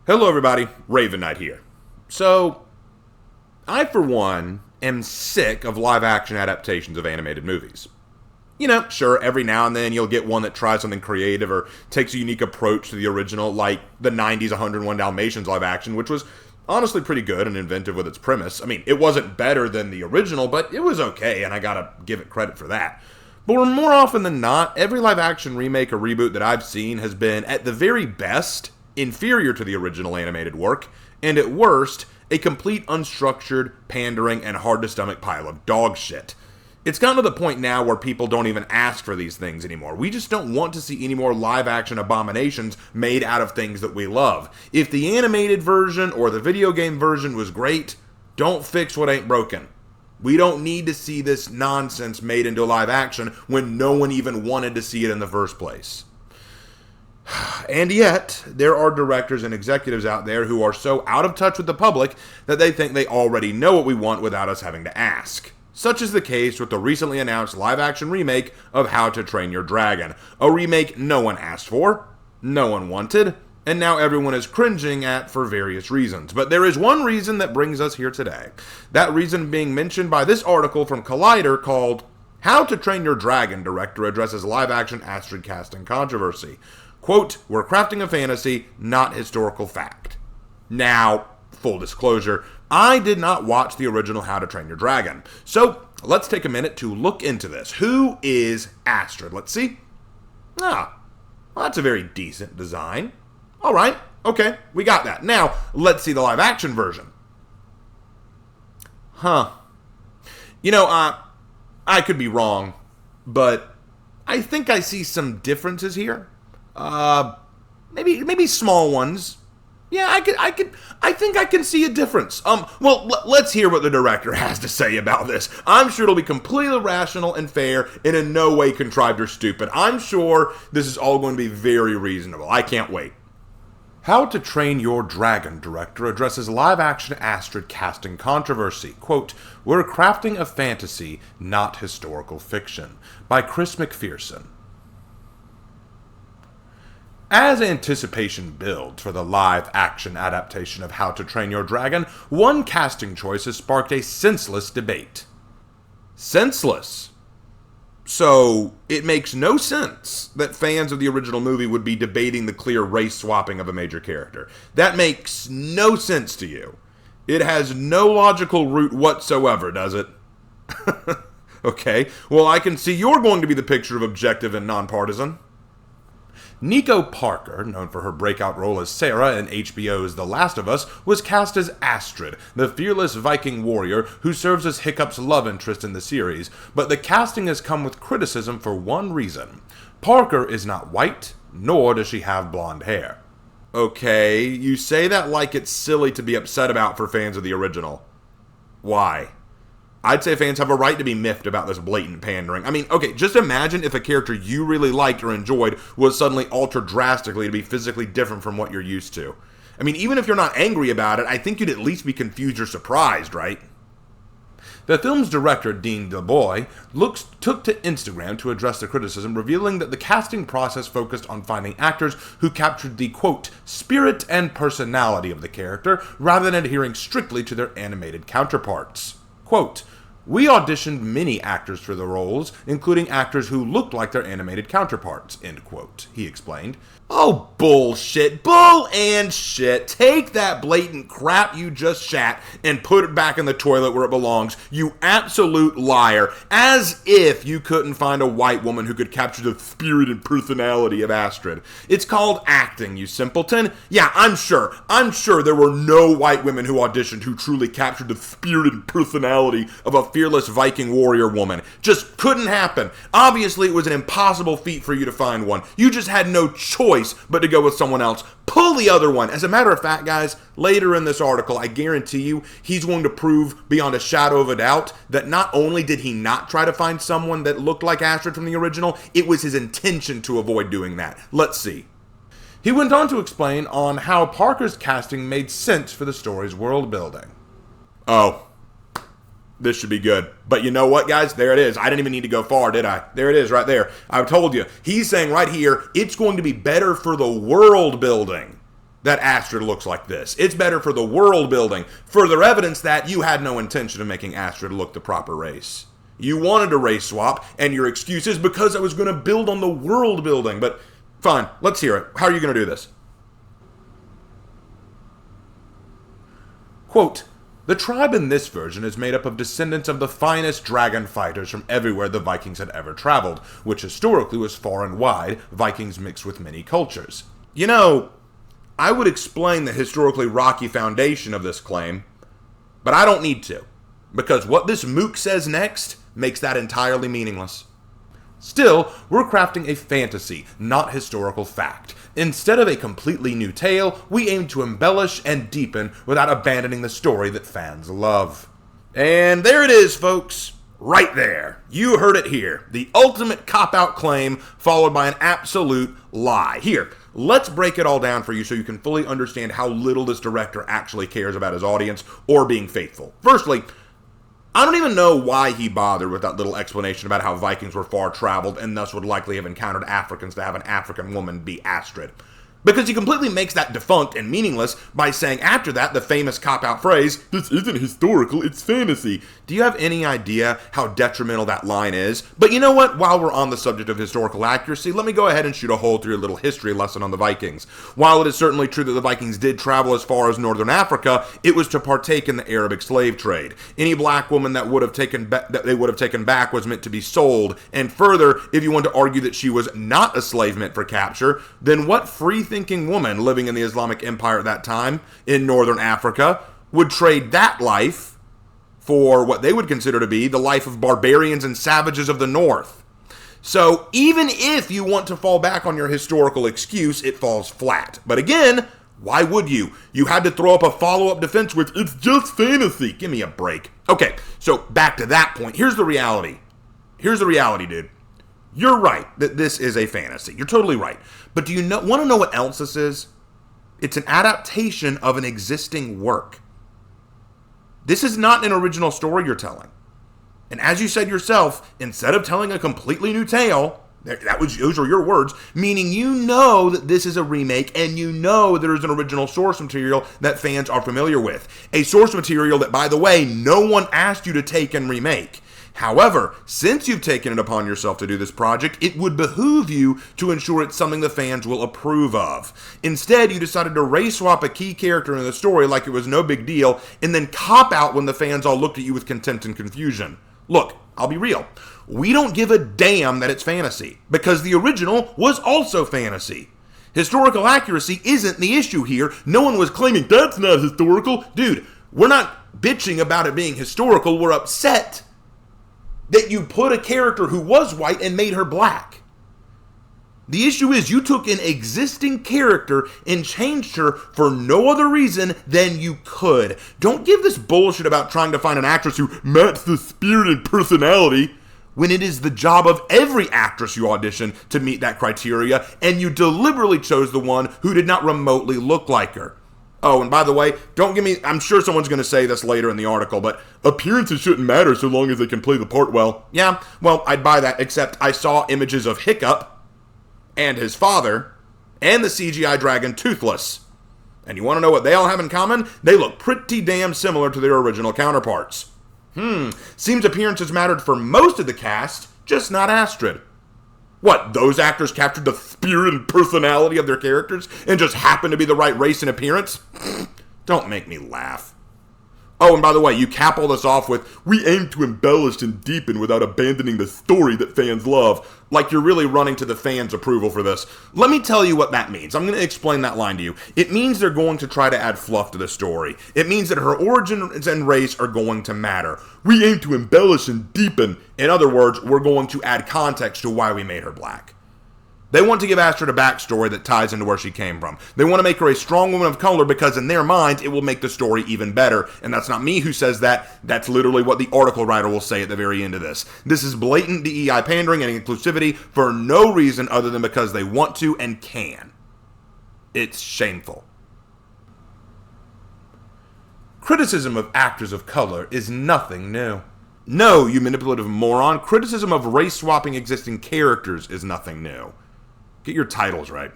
Hello everybody, Raven Knight here. So, I for one am sick of live action adaptations of animated movies. You know, sure, every now and then you'll get one that tries something creative or takes a unique approach to the original, like the 90s 101 Dalmatians live action, which was honestly pretty good and inventive with its premise. I mean, it wasn't better than the original, but it was okay, and I gotta give it credit for that. But more often than not, every live action remake or reboot that I've seen has been, at the very best, inferior to the original animated work, and at worst, a complete unstructured, pandering, and hard-to-stomach pile of dog shit. It's gotten to the point now where people don't even ask for these things anymore. We just don't want to see any more live-action abominations made out of things that we love. If the animated version or the video game version was great, don't fix what ain't broken. We don't need to see this nonsense made into live action when no one even wanted to see it in the first place. And yet, there are directors and executives out there who are so out of touch with the public that they think they already know what we want without us having to ask. Such is the case with the recently announced live-action remake of How to Train Your Dragon, a remake no one asked for, no one wanted, and now everyone is cringing at for various reasons. But there is one reason that brings us here today. That reason being mentioned by this article from Collider called How to Train Your Dragon Director Addresses Live-Action Astrid Casting Controversy. Quote, "We're crafting a fantasy, not historical fact." Now, full disclosure, I did not watch the original How to Train Your Dragon. So, let's take a minute to look into this. Who is Astrid? Let's see. Well, that's a very decent design. Alright, okay, we got that. Now, let's see the live action version. You know, I could be wrong, but I think I see some differences here. Maybe small ones. Yeah, I think I can see a difference. Let's hear what the director has to say about this. I'm sure it'll be completely rational and fair and in no way contrived or stupid. I'm sure this is all going to be very reasonable. I can't wait. How to Train Your Dragon Director addresses live-action Astrid casting controversy. Quote, "We're crafting a fantasy, not historical fiction," by Chris McPherson. As anticipation builds for the live-action adaptation of How to Train Your Dragon, one casting choice has sparked a senseless debate. Senseless? So, it makes no sense that fans of the original movie would be debating the clear race swapping of a major character. That makes no sense to you. It has no logical root whatsoever, does it? Okay, well I can see you're going to be the picture of objective and nonpartisan. Nico Parker, known for her breakout role as Sarah in HBO's The Last of Us, was cast as Astrid, the fearless Viking warrior who serves as Hiccup's love interest in the series, but the casting has come with criticism for one reason. Parker is not white, nor does she have blonde hair. Okay, you say that like it's silly to be upset about for fans of the original. Why? I'd say fans have a right to be miffed about this blatant pandering. I mean, okay, just imagine if a character you really liked or enjoyed was suddenly altered drastically to be physically different from what you're used to. I mean, even if you're not angry about it, I think you'd at least be confused or surprised, right? The film's director, Dean DeBoy, took to Instagram to address the criticism, revealing that the casting process focused on finding actors who captured the, quote, "spirit and personality of the character, rather than adhering strictly to their animated counterparts." Quote, "We auditioned many actors for the roles, including actors who looked like their animated counterparts," end quote, he explained. Oh, bullshit. Bull and shit. Take that blatant crap you just shat and put it back in the toilet where it belongs, you absolute liar. As if you couldn't find a white woman who could capture the spirit and personality of Astrid. It's called acting, you simpleton. Yeah, I'm sure there were no white women who auditioned who truly captured the spirit and personality of a fearless Viking warrior woman. Just couldn't happen. Obviously, it was an impossible feat for you to find one. You just had no choice but to go with someone else. Pull the other one. As a matter of fact, guys, later in this article, I guarantee you, he's going to prove beyond a shadow of a doubt that not only did he not try to find someone that looked like Astrid from the original, it was his intention to avoid doing that. Let's see. He went on to explain on how Parker's casting made sense for the story's world building. Oh, this should be good. But you know what, guys? There it is. I didn't even need to go far, did I? There it is right there. I told you. He's saying right here, it's going to be better for the world building. that Astrid looks like this. It's better for the world building. Further evidence that you had no intention of making Astrid look the proper race. You wanted to race swap, and your excuse is because I was going to build on the world building. But fine, let's hear it. How are you going to do this? Quote, the tribe in this version is made up of descendants of the finest dragon fighters from everywhere the Vikings had ever traveled, which historically was far and wide, Vikings mixed with many cultures. You know, I would explain the historically rocky foundation of this claim, but I don't need to, because what this mook says next makes that entirely meaningless. Still, we're crafting a fantasy, not historical fact. Instead of a completely new tale, we aim to embellish and deepen without abandoning the story that fans love. And there it is, folks. Right there. You heard it here. The ultimate cop-out claim followed by an absolute lie. Here, let's break it all down for you so you can fully understand how little this director actually cares about his audience or being faithful. Firstly, I don't even know why he bothered with that little explanation about how Vikings were far traveled and thus would likely have encountered Africans to have an African woman be Astrid. Because he completely makes that defunct and meaningless by saying after that the famous cop-out phrase, "This isn't historical, it's fantasy." Do you have any idea how detrimental that line is? But you know what? While we're on the subject of historical accuracy, let me go ahead and shoot a hole through your little history lesson on the Vikings. While it is certainly true that the Vikings did travel as far as northern Africa, it was to partake in the Arabic slave trade. Any black woman that they would have taken back was meant to be sold. And further, if you want to argue that she was not a slave meant for capture, then what free-thinking woman living in the Islamic Empire at that time in northern Africa would trade that life for what they would consider to be the life of barbarians and savages of the north? So even if you want to fall back on your historical excuse, it falls flat. But again, why would you? You had to throw up a follow-up defense with, "It's just fantasy." Give me a break. Okay, so back to that point. Here's the reality. Here's the reality, dude. You're right that this is a fantasy. You're totally right. But do you want to know what else this is? It's an adaptation of an existing work. This is not an original story you're telling. And as you said yourself, instead of telling a completely new tale, those are your words, meaning you know that this is a remake and you know there is an original source material that fans are familiar with. A source material that, by the way, no one asked you to take and remake. However, since you've taken it upon yourself to do this project, it would behoove you to ensure it's something the fans will approve of. Instead, you decided to race swap a key character in the story like it was no big deal, and then cop out when the fans all looked at you with contempt and confusion. Look, I'll be real. We don't give a damn that it's fantasy, because the original was also fantasy. Historical accuracy isn't the issue here. No one was claiming that's not historical. Dude, we're not bitching about it being historical. We're upset that you put a character who was white and made her black. The issue is you took an existing character and changed her for no other reason than you could. Don't give this bullshit about trying to find an actress who matches the spirit and personality when it is the job of every actress you audition to meet that criteria, and you deliberately chose the one who did not remotely look like her. Oh, and by the way, don't give me, I'm sure someone's going to say this later in the article, but appearances shouldn't matter so long as they can play the part well. Yeah, well, I'd buy that, except I saw images of Hiccup and his father and the CGI dragon Toothless. And you want to know what they all have in common? They look pretty damn similar to their original counterparts. Seems appearances mattered for most of the cast, just not Astrid. What, those actors captured the spirit and personality of their characters and just happened to be the right race and appearance? Don't make me laugh. Oh, and by the way, you cap all this off with, "We aim to embellish and deepen without abandoning the story that fans love," like you're really running to the fans' approval for this. Let me tell you what that means. I'm going to explain that line to you. It means they're going to try to add fluff to the story. It means that her origins and race are going to matter. "We aim to embellish and deepen." In other words, we're going to add context to why we made her black. They want to give Astrid a backstory that ties into where she came from. They want to make her a strong woman of color because in their mind, it will make the story even better. And that's not me who says that. That's literally what the article writer will say at the very end of this. This is blatant DEI pandering and inclusivity for no reason other than because they want to and can. It's shameful. Criticism of actors of color is nothing new. No, you manipulative moron. Criticism of race-swapping existing characters is nothing new. Get your titles right.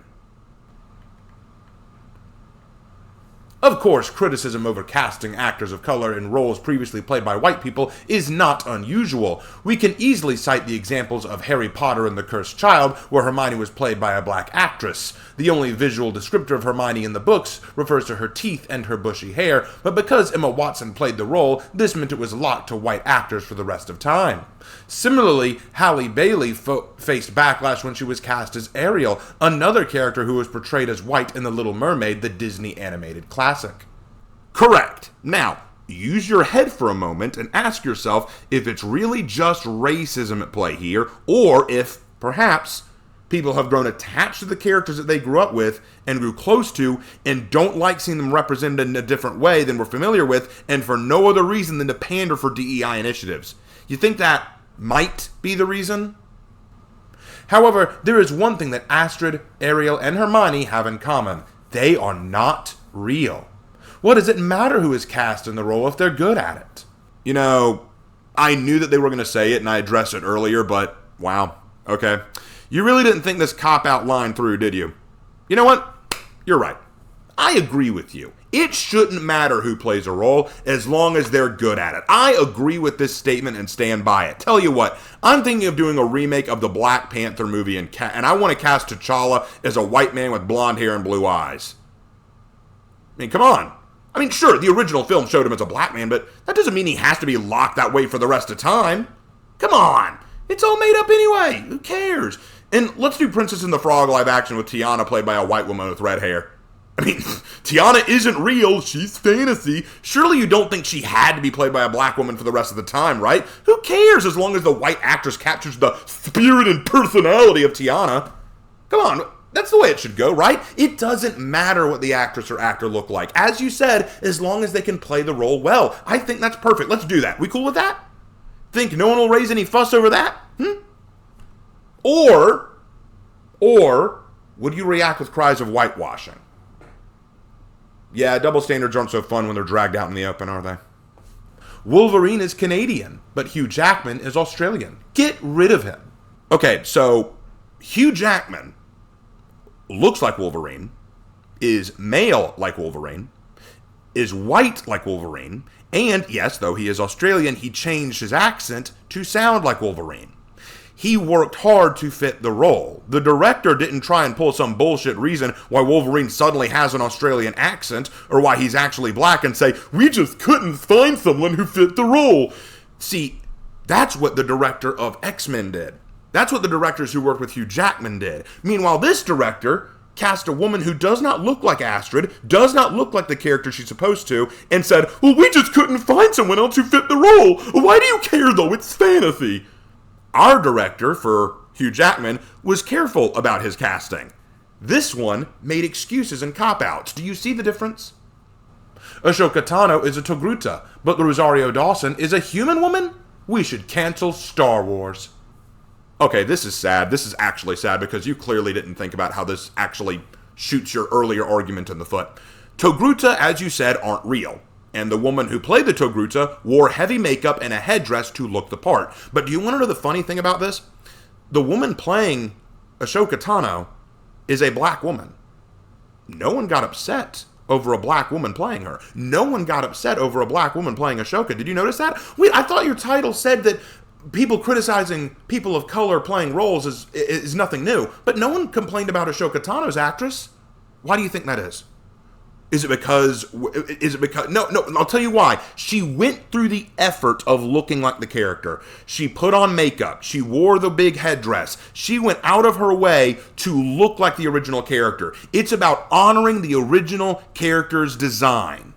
Of course, criticism over casting actors of color in roles previously played by white people is not unusual. We can easily cite the examples of Harry Potter and the Cursed Child, where Hermione was played by a black actress. The only visual descriptor of Hermione in the books refers to her teeth and her bushy hair, but because Emma Watson played the role, this meant it was locked to white actors for the rest of time. Similarly, Halle Bailey faced backlash when she was cast as Ariel, another character who was portrayed as white in The Little Mermaid, the Disney animated classic. Correct. Now, use your head for a moment and ask yourself if it's really just racism at play here, or if, perhaps, people have grown attached to the characters that they grew up with and grew close to and don't like seeing them represented in a different way than we're familiar with, and for no other reason than to pander for DEI initiatives. You think that might be the reason? However, there is one thing that Astrid, Ariel, and Hermione have in common. They are not real. What does it matter who is cast in the role if they're good at it? You know, I knew that they were going to say it and I addressed it earlier, but wow, okay. You really didn't think this cop-out line through, did you? You know what? You're right. I agree with you. It shouldn't matter who plays a role as long as they're good at it. I agree with this statement and stand by it. Tell you what, I'm thinking of doing a remake of the Black Panther movie and I want to cast T'Challa as a white man with blonde hair and blue eyes. I mean, come on. I mean, sure, the original film showed him as a black man, but that doesn't mean he has to be locked that way for the rest of time. Come on. It's all made up anyway. Who cares? And let's do Princess and the Frog live action with Tiana played by a white woman with red hair. I mean, Tiana isn't real, she's fantasy. Surely you don't think she had to be played by a black woman for the rest of the time, right? Who cares as long as the white actress captures the spirit and personality of Tiana? Come on, that's the way it should go, right? It doesn't matter what the actress or actor look like. As you said, as long as they can play the role well. I think that's perfect. Let's do that. We cool with that? Think no one will raise any fuss over that? Or would you react with cries of whitewashing? Yeah, double standards aren't so fun when they're dragged out in the open, are they? Wolverine is Canadian, but Hugh Jackman is Australian. Get rid of him. Okay, so Hugh Jackman looks like Wolverine, is male like Wolverine, is white like Wolverine, and yes, though he is Australian, he changed his accent to sound like Wolverine. He worked hard to fit the role. The director didn't try and pull some bullshit reason why Wolverine suddenly has an Australian accent or why he's actually black and say, we just couldn't find someone who fit the role. See, that's what the director of X-Men did. That's what the directors who worked with Hugh Jackman did. Meanwhile, this director cast a woman who does not look like Astrid, does not look like the character she's supposed to, and said, well, we just couldn't find someone else who fit the role. Why do you care, though? It's fantasy. Our director, for Hugh Jackman, was careful about his casting. This one made excuses and cop-outs. Do you see the difference? Ashoka Tano is a Togruta, but Rosario Dawson is a human woman? We should cancel Star Wars. Okay, this is sad. This is actually sad because you clearly didn't think about how this actually shoots your earlier argument in the foot. Togruta, as you said, aren't real. And the woman who played the Togruta wore heavy makeup and a headdress to look the part. But do you want to know the funny thing about this? The woman playing Ashoka Tano is a black woman. No one got upset over a black woman playing her. No one got upset over a black woman playing Ashoka. Did you notice that? Wait, I thought your title said that people criticizing people of color playing roles is nothing new. But no one complained about Ashoka Tano's actress. Why do you think that is? Is it because, no, I'll tell you why. She went through the effort of looking like the character. She put on makeup. She wore the big headdress. She went out of her way to look like the original character. It's about honoring the original character's design.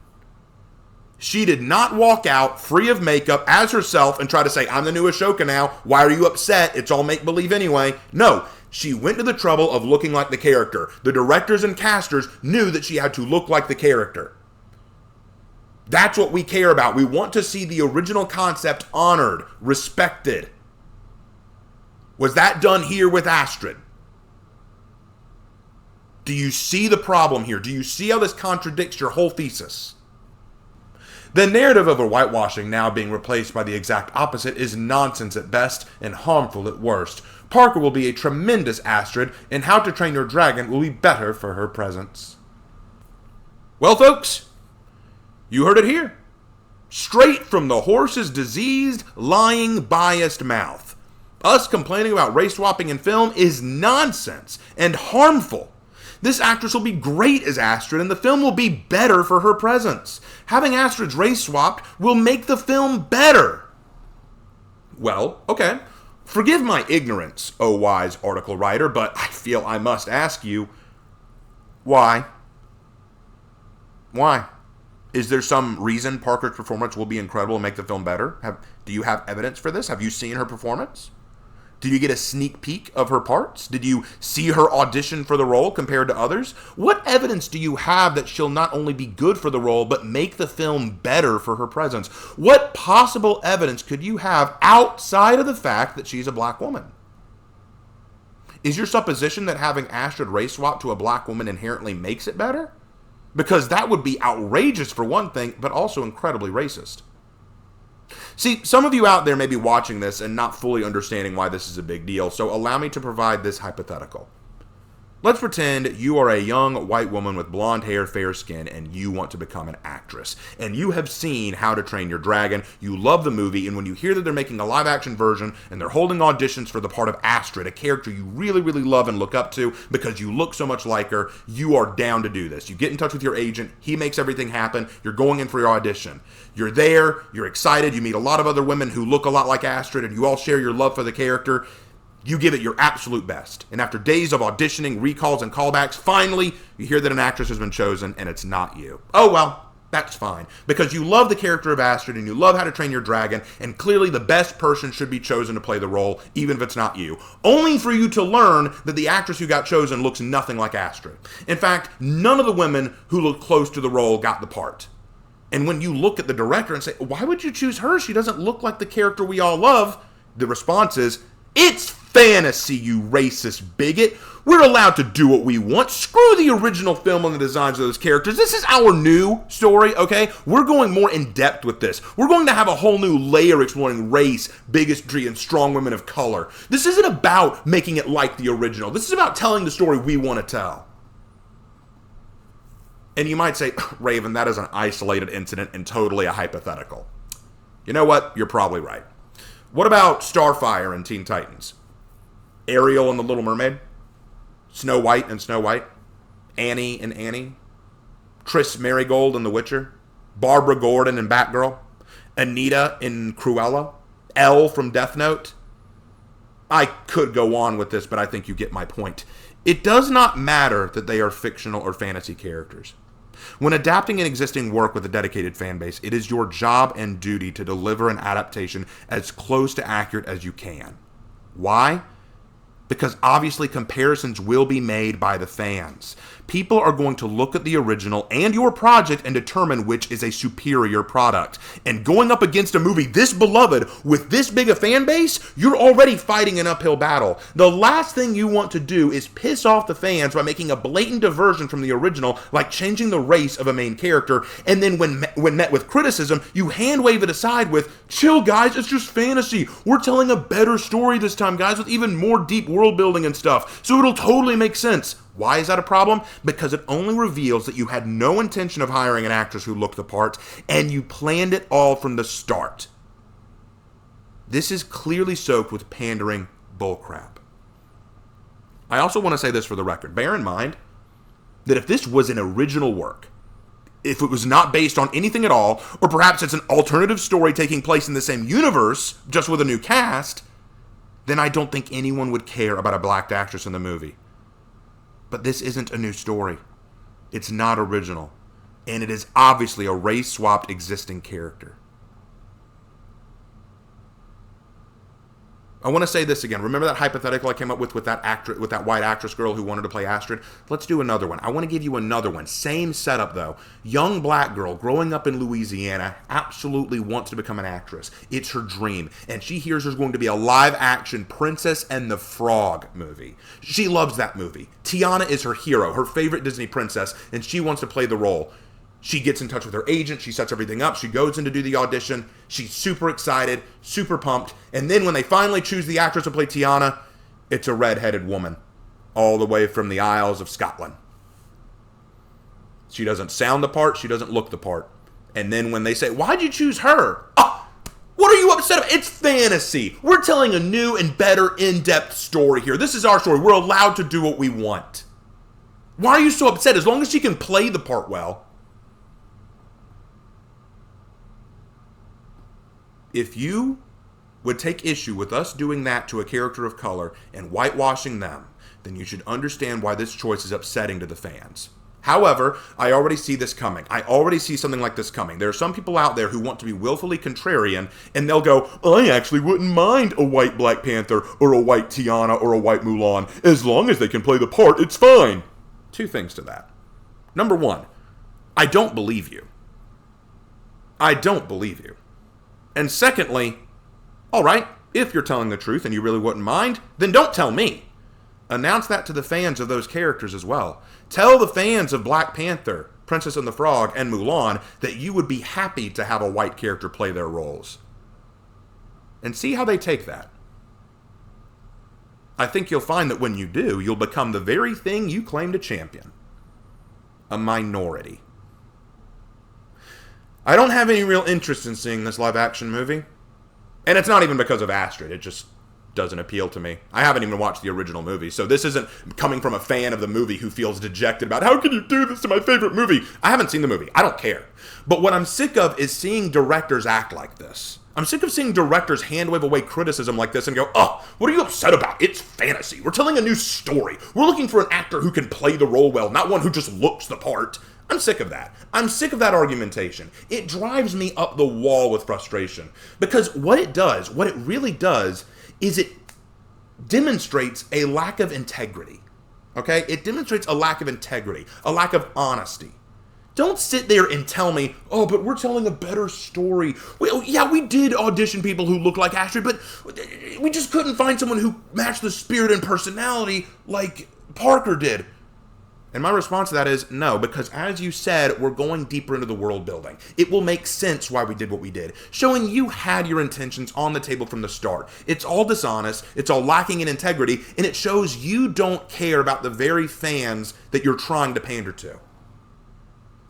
She did not walk out free of makeup as herself and try to say, I'm the new Ashoka now. Why are you upset? It's all make-believe anyway. No. She went to the trouble of looking like the character. The directors and casters knew that she had to look like the character. That's what we care about. We want to see the original concept honored, respected. Was that done here with Astrid? Do you see the problem here? Do you see how this contradicts your whole thesis? The narrative of a whitewashing now being replaced by the exact opposite is nonsense at best and harmful at worst. Parker will be a tremendous Astrid, and How to Train Your Dragon will be better for her presence. Well, folks, You heard it here. Straight from the horse's diseased, lying, biased mouth. Us complaining about race swapping in film is nonsense and harmful. This actress will be great as Astrid, and the film will be better for her presence. Having Astrid's race swapped will make the film better. Well, okay. Forgive my ignorance, O wise article writer, but I feel I must ask you, why? Why? Is there some reason Parker's performance will be incredible and make the film better? Do you have evidence for this? Have you seen her performance? Did you get a sneak peek of her parts? Did you see her audition for the role compared to others? What evidence do you have that she'll not only be good for the role, but make the film better for her presence? What possible evidence could you have outside of the fact that she's a black woman? Is your supposition that having Astrid race swap to a black woman inherently makes it better? Because that would be outrageous for one thing, but also incredibly racist. See, some of you out there may be watching this and not fully understanding why this is a big deal, so allow me to provide this hypothetical. Let's pretend you are a young white woman with blonde hair, fair skin, and you want to become an actress. And you have seen How to Train Your Dragon, you love the movie, and when you hear that they're making a live-action version and they're holding auditions for the part of Astrid, a character you really, really love and look up to because you look so much like her, you are down to do this. You get in touch with your agent, he makes everything happen, you're going in for your audition. You're there, you're excited, you meet a lot of other women who look a lot like Astrid, and you all share your love for the character. You give it your absolute best. And after days of auditioning, recalls, and callbacks, finally, you hear that an actress has been chosen, and it's not you. Oh, well, that's fine. Because you love the character of Astrid, and you love How to Train Your Dragon, and clearly the best person should be chosen to play the role, even if it's not you. Only for you to learn that the actress who got chosen looks nothing like Astrid. In fact, none of the women who looked close to the role got the part. And when you look at the director and say, why would you choose her? She doesn't look like the character we all love. The response is, it's fantasy, you racist bigot. We're allowed to do what we want. Screw the original film and the designs of those characters. This is our new story, okay? We're going more in depth with this. We're going to have a whole new layer exploring race, bigotry, and strong women of color. This isn't about making it like the original. This is about telling the story we want to tell. And you might say, Raven, that is an isolated incident and totally a hypothetical. You know what? You're probably right. What about Starfire and Teen Titans? Ariel and the Little Mermaid? Snow White and Snow White? Annie and Annie? Triss Marigold in The Witcher? Barbara Gordon in Batgirl? Anita in Cruella? Elle from Death Note? I could go on with this, but I think you get my point. It does not matter that they are fictional or fantasy characters. When adapting an existing work with a dedicated fan base, it is your job and duty to deliver an adaptation as close to accurate as you can. Why? Because obviously comparisons will be made by the fans. People are going to look at the original and your project and determine which is a superior product. And going up against a movie this beloved with this big a fan base, you're already fighting an uphill battle. The last thing you want to do is piss off the fans by making a blatant diversion from the original, like changing the race of a main character, and then when met with criticism, you hand wave it aside with, chill guys, it's just fantasy. We're telling a better story this time, guys, with even more deep world building and stuff, so it'll totally make sense. Why is that a problem? Because it only reveals that you had no intention of hiring an actress who looked the part, and you planned it all from the start. This is clearly soaked with pandering bullcrap. I also want to say this for the record. Bear in mind that if this was an original work, if it was not based on anything at all, or perhaps it's an alternative story taking place in the same universe, just with a new cast, then I don't think anyone would care about a black actress in the movie. But this isn't a new story. It's not original. And it is obviously a race-swapped existing character. I want to say this again. Remember that hypothetical I came up with that white actress girl who wanted to play Astrid? Let's do another one. I want to give you another one. Same setup, though. Young black girl growing up in Louisiana absolutely wants to become an actress. It's her dream. And she hears there's going to be a live-action Princess and the Frog movie. She loves that movie. Tiana is her hero, her favorite Disney princess, and she wants to play the role. She gets in touch with her agent. She sets everything up. She goes in to do the audition. She's super excited, super pumped. And then when they finally choose the actress to play Tiana, it's a red-headed woman all the way from the Isles of Scotland. She doesn't sound the part. She doesn't look the part. And then when they say, why'd you choose her? Oh, what are you upset about? It's fantasy. We're telling a new and better in-depth story here. This is our story. We're allowed to do what we want. Why are you so upset? As long as she can play the part well. If you would take issue with us doing that to a character of color and whitewashing them, then you should understand why this choice is upsetting to the fans. However, I already see this coming. I already see something like this coming. There are some people out there who want to be willfully contrarian, and they'll go, I actually wouldn't mind a white Black Panther or a white Tiana or a white Mulan. As long as they can play the part, it's fine. Two things to that. Number one, I don't believe you. I don't believe you. And secondly, all right, if you're telling the truth and you really wouldn't mind, then don't tell me. Announce that to the fans of those characters as well. Tell the fans of Black Panther, Princess and the Frog, and Mulan that you would be happy to have a white character play their roles. And see how they take that. I think you'll find that when you do, you'll become the very thing you claim to champion. A minority. I don't have any real interest in seeing this live-action movie. And it's not even because of Astrid. It just doesn't appeal to me. I haven't even watched the original movie, so this isn't coming from a fan of the movie who feels dejected about, how can you do this to my favorite movie? I haven't seen the movie. I don't care. But what I'm sick of is seeing directors act like this. I'm sick of seeing directors hand-wave away criticism like this and go, oh, what are you upset about? It's fantasy. We're telling a new story. We're looking for an actor who can play the role well, not one who just looks the part. I'm sick of that. I'm sick of that argumentation. It drives me up the wall with frustration. Because what it really does, is it demonstrates a lack of integrity. Okay? It demonstrates a lack of integrity, a lack of honesty. Don't sit there and tell me, oh, but we're telling a better story. Well, yeah, we did audition people who look like Astrid, but we just couldn't find someone who matched the spirit and personality like Parker did. And my response to that is no, because as you said, we're going deeper into the world building. It will make sense why we did what we did, showing you had your intentions on the table from the start. It's all dishonest, it's all lacking in integrity, and it shows you don't care about the very fans that you're trying to pander to.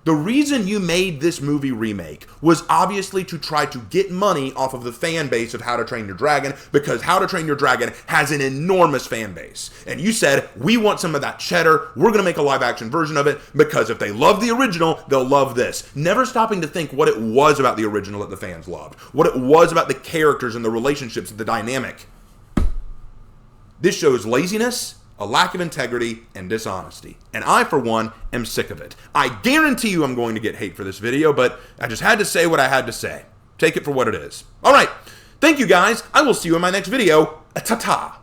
The reason you made this movie remake was obviously to try to get money off of the fan base of How to Train Your Dragon, because How to Train Your Dragon has an enormous fan base. And you said, we want some of that cheddar, we're going to make a live action version of it, because if they love the original, they'll love this. Never stopping to think what it was about the original that the fans loved, what it was about the characters and the relationships, the dynamic. This shows laziness, a lack of integrity, and dishonesty. And I, for one, am sick of it. I guarantee you I'm going to get hate for this video, but I just had to say what I had to say. Take it for what it is. All right. Thank you, guys. I will see you in my next video. Ta-ta.